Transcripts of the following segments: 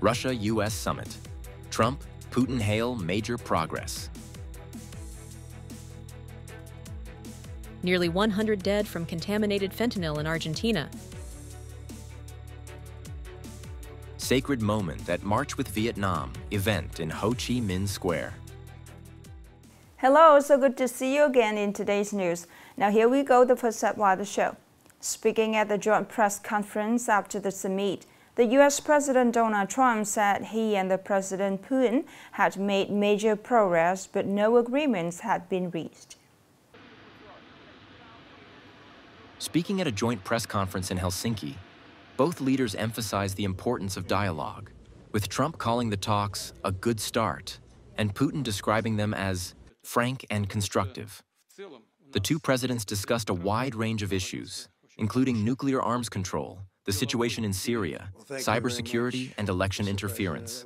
Russia-US summit. Trump, Putin hail major progress. Nearly 100 dead from contaminated fentanyl in Argentina. Sacred moment at March with Vietnam event in Ho Chi Minh Square. Hello, so good to see you again in today's news. Now here we go, the first part of the show. Speaking at the joint press conference after the summit, the U.S. President Donald Trump said he and the President Putin had made major progress, but no agreements had been reached. Speaking at a joint press conference in Helsinki, both leaders emphasized the importance of dialogue, with Trump calling the talks a good start and Putin describing them as frank and constructive. The two presidents discussed a wide range of issues, including nuclear arms control, the situation in Syria, cybersecurity, and election interference.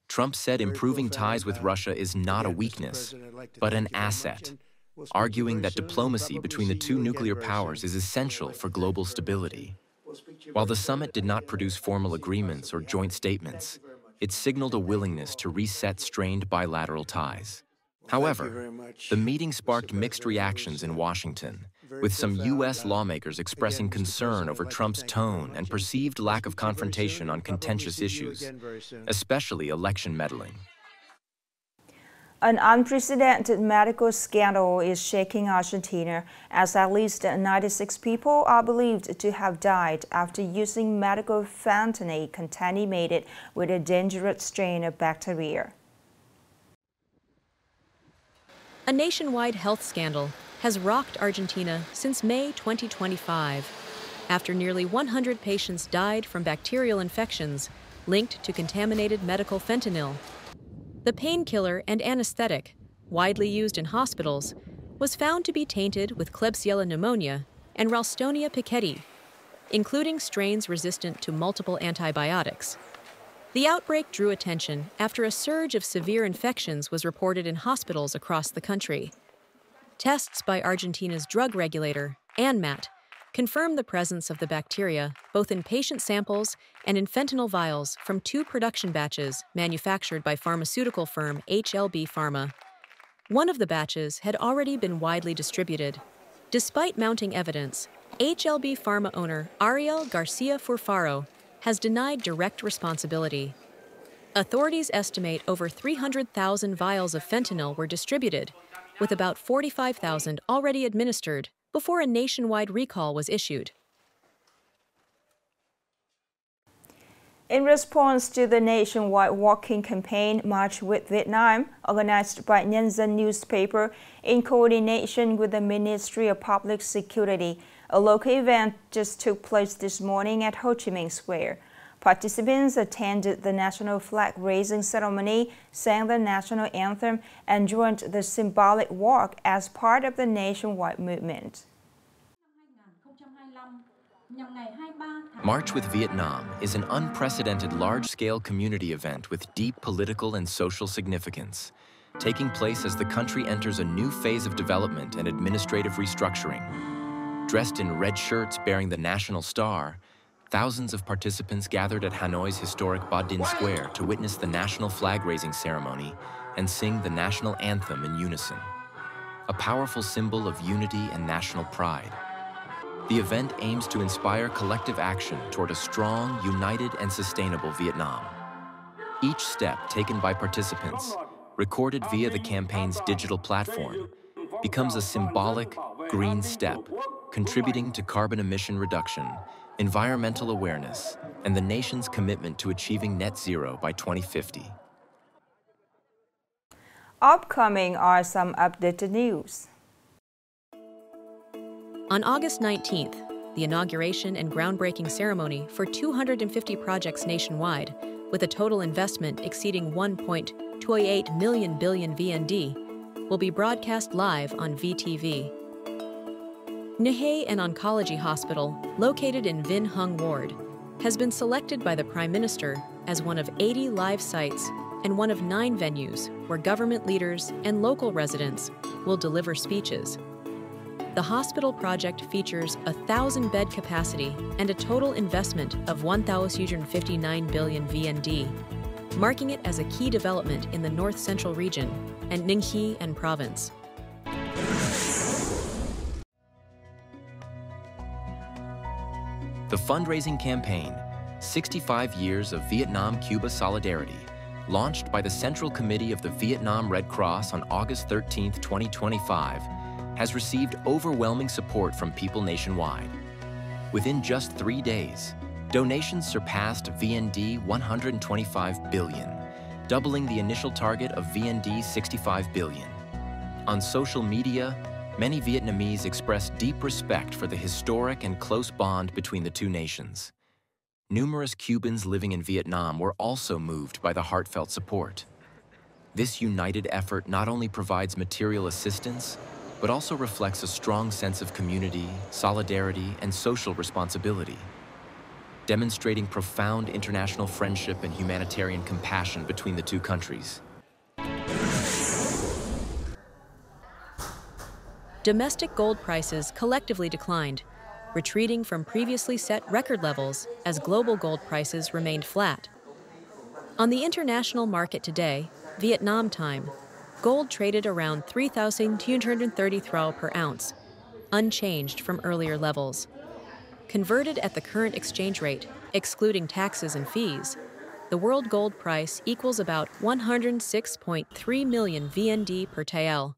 Trump said improving ties with Russia is not a weakness, but an asset, arguing that diplomacy between the two nuclear powers is essential for global stability. While the summit did not produce formal agreements or joint statements, it signaled a willingness to reset strained bilateral ties. However, the meeting sparked mixed reactions in Washington, with some U.S. lawmakers expressing concern over Trump's tone and perceived lack of confrontation on contentious issues, especially election meddling. An unprecedented medical scandal is shaking Argentina, as at least 96 people are believed to have died after using medical fentanyl contaminated with a dangerous strain of bacteria. A nationwide health scandal has rocked Argentina since May 2025, after nearly 100 patients died from bacterial infections linked to contaminated medical fentanyl. The painkiller and anesthetic, widely used in hospitals, was found to be tainted with Klebsiella pneumonia and Ralstonia piquetti, including strains resistant to multiple antibiotics. The outbreak drew attention after a surge of severe infections was reported in hospitals across the country. Tests by Argentina's drug regulator, ANMAT, confirmed the presence of the bacteria both in patient samples and in fentanyl vials from 2 production batches manufactured by pharmaceutical firm HLB Pharma. One of the batches had already been widely distributed. Despite mounting evidence, HLB Pharma owner Ariel Garcia Furfaro has denied direct responsibility. Authorities estimate over 300,000 vials of fentanyl were distributed, with about 45,000 already administered before a nationwide recall was issued. In response to the nationwide walking campaign March with Vietnam, organized by Nhân newspaper in coordination with the Ministry of Public Security, a local event just took place this morning at Ho Chi Minh Square. Participants attended the national flag-raising ceremony, sang the national anthem, and joined the symbolic walk as part of the nationwide movement. March with Vietnam is an unprecedented large-scale community event with deep political and social significance, taking place as the country enters a new phase of development and administrative restructuring. Dressed in red shirts bearing the national star, thousands of participants gathered at Hanoi's historic Ba Dinh Square to witness the national flag-raising ceremony and sing the national anthem in unison, a powerful symbol of unity and national pride. The event aims to inspire collective action toward a strong, united, and sustainable Vietnam. Each step taken by participants, recorded via the campaign's digital platform, becomes a symbolic green step, contributing to carbon emission reduction, environmental awareness, and the nation's commitment to achieving net zero by 2050. Upcoming are some updated news. On August 19th, the inauguration and groundbreaking ceremony for 250 projects nationwide, with a total investment exceeding 1.28 billion VND, will be broadcast live on VTV. Nhe an Oncology Hospital, located in Vinh Hung Ward, has been selected by the Prime Minister as one of 80 live sites and one of 9 venues where government leaders and local residents will deliver speeches. The hospital project features a 1,000-bed capacity and a total investment of 1,659 billion VND, marking it as a key development in the north-central region and Ningxi and province. The fundraising campaign, 65 Years of Vietnam-Cuba Solidarity, launched by the Central Committee of the Vietnam Red Cross on August 13, 2025, has received overwhelming support from people nationwide. Within just 3 days, donations surpassed VND 125 billion, doubling the initial target of VND 65 billion. On social media, many Vietnamese expressed deep respect for the historic and close bond between the two nations. Numerous Cubans living in Vietnam were also moved by the heartfelt support. This united effort not only provides material assistance, but also reflects a strong sense of community, solidarity, and social responsibility, demonstrating profound international friendship and humanitarian compassion between the two countries. Domestic gold prices collectively declined, retreating from previously set record levels as global gold prices remained flat. On the international market today, Vietnam time, gold traded around 3,230 thrao per ounce, unchanged from earlier levels. Converted at the current exchange rate, excluding taxes and fees, the world gold price equals about 106.3 million VND per TL.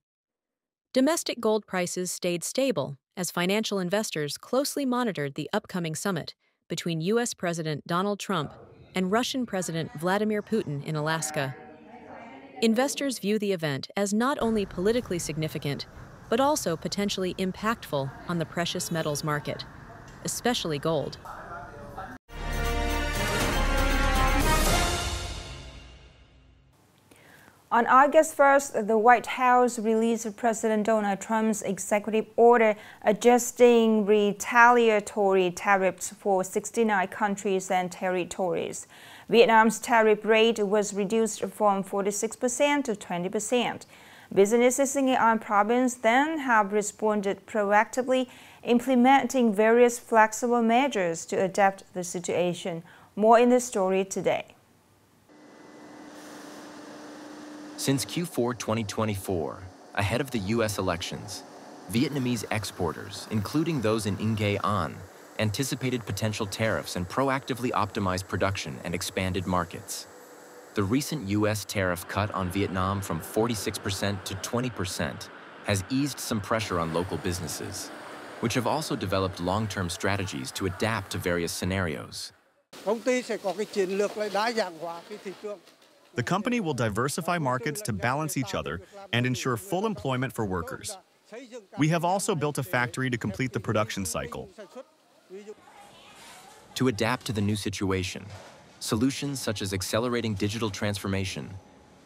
Domestic gold prices stayed stable as financial investors closely monitored the upcoming summit between U.S. President Donald Trump and Russian President Vladimir Putin in Alaska. Investors view the event as not only politically significant, but also potentially impactful on the precious metals market, especially gold. On August 1st, the White House released President Donald Trump's executive order adjusting retaliatory tariffs for 69 countries and territories. Vietnam's tariff rate was reduced from 46% to 20%. Businesses in Nghệ An province then have responded proactively, implementing various flexible measures to adapt the situation. More in the story today. Since Q4 2024, ahead of the U.S. elections, Vietnamese exporters, including those in Nghệ An, anticipated potential tariffs and proactively optimized production and expanded markets. The recent U.S. tariff cut on Vietnam from 46% to 20% has eased some pressure on local businesses, which have also developed long-term strategies to adapt to various scenarios. The company will diversify markets to balance each other and ensure full employment for workers. We have also built a factory to complete the production cycle. To adapt to the new situation, solutions such as accelerating digital transformation,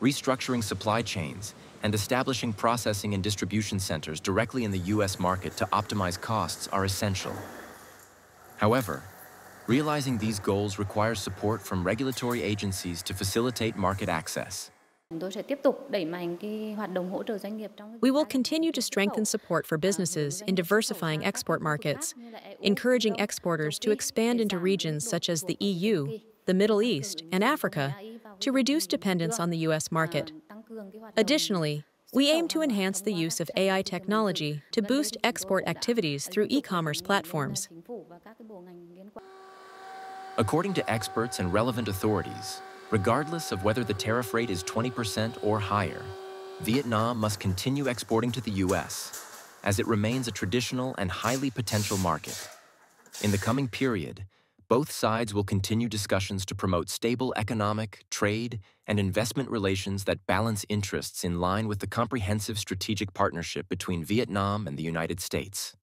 restructuring supply chains, and establishing processing and distribution centers directly in the U.S. market to optimize costs are essential. However, realizing these goals requires support from regulatory agencies to facilitate market access. We will continue to strengthen support for businesses in diversifying export markets, encouraging exporters to expand into regions such as the EU, the Middle East, and Africa to reduce dependence on the U.S. market. Additionally, we aim to enhance the use of AI technology to boost export activities through e-commerce platforms. According to experts and relevant authorities, regardless of whether the tariff rate is 20% or higher, Vietnam must continue exporting to the U.S., as it remains a traditional and highly potential market. In the coming period, both sides will continue discussions to promote stable economic, trade, and investment relations that balance interests in line with the comprehensive strategic partnership between Vietnam and the United States.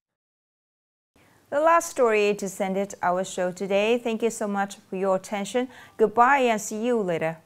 The last story to end it our show today. Thank you so much for your attention. Goodbye and see you later.